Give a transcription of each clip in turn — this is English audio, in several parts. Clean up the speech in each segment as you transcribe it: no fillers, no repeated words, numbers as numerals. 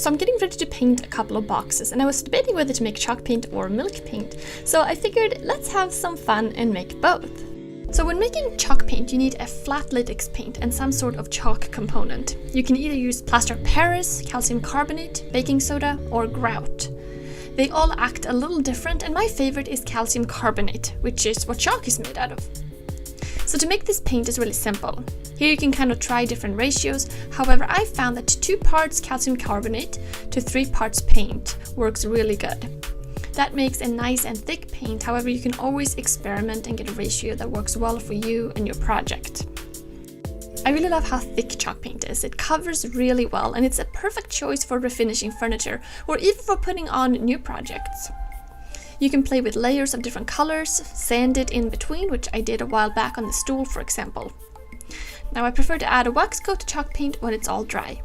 So I'm getting ready to paint a couple of boxes, and I was debating whether to make chalk paint or milk paint. So I figured let's have some fun and make both. So when making chalk paint, you need a flat latex paint and some sort of chalk component. You can either use plaster of Paris, calcium carbonate, baking soda, or grout. They all act a little different, and my favorite is calcium carbonate, which is what chalk is made out of. So to make this paint is really simple. Here you can kind of try different ratios. However, I found that 2 parts calcium carbonate to 3 parts paint works really good. That makes a nice and thick paint. However, you can always experiment and get a ratio that works well for you and your project. I really love how thick chalk paint is. It covers really well, and it's a perfect choice for refinishing furniture or even for putting on new projects. You can play with layers of different colors, sand it in between, which I did a while back on the stool, for example. Now I prefer to add a wax coat to chalk paint when it's all dry.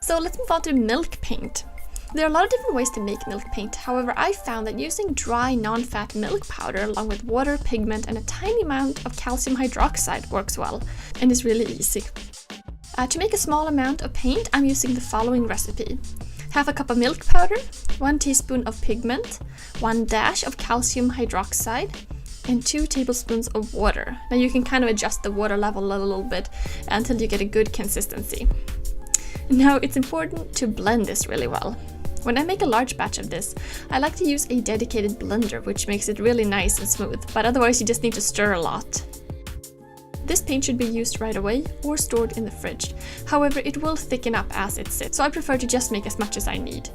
So let's move on to milk paint. There are a lot of different ways to make milk paint. However, I found that using dry, non-fat milk powder along with water, pigment, and a tiny amount of calcium hydroxide works well, and is really easy. To make a small amount of paint, I'm using the following recipe. Half a cup of milk powder, 1 teaspoon of pigment, 1 dash of calcium hydroxide, and 2 tablespoons of water. Now you can kind of adjust the water level a little bit until you get a good consistency. Now it's important to blend this really well. When I make a large batch of this, I like to use a dedicated blender, which makes it really nice and smooth, but otherwise you just need to stir a lot. This paint should be used right away or stored in the fridge. However, it will thicken up as it sits, so I prefer to just make as much as I need.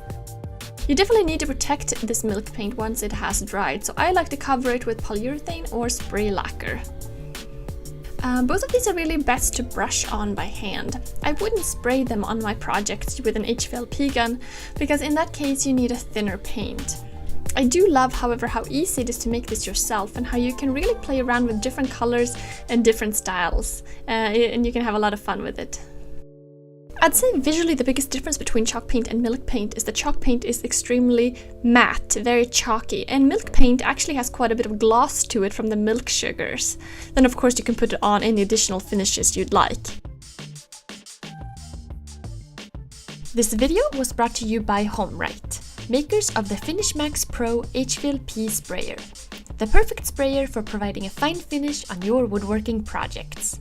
You definitely need to protect this milk paint once it has dried, so I like to cover it with polyurethane or spray lacquer. Both of these are really best to brush on by hand. I wouldn't spray them on my projects with an HVLP gun, because in that case you need a thinner paint. I do love, however, how easy it is to make this yourself and how you can really play around with different colors and different styles, and you can have a lot of fun with it. I'd say visually the biggest difference between chalk paint and milk paint is that chalk paint is extremely matte, very chalky, and milk paint actually has quite a bit of gloss to it from the milk sugars. Then of course you can put it on any additional finishes you'd like. This video was brought to you by HomeRite, makers of the Finish Max Pro HVLP sprayer, the perfect sprayer for providing a fine finish on your woodworking projects.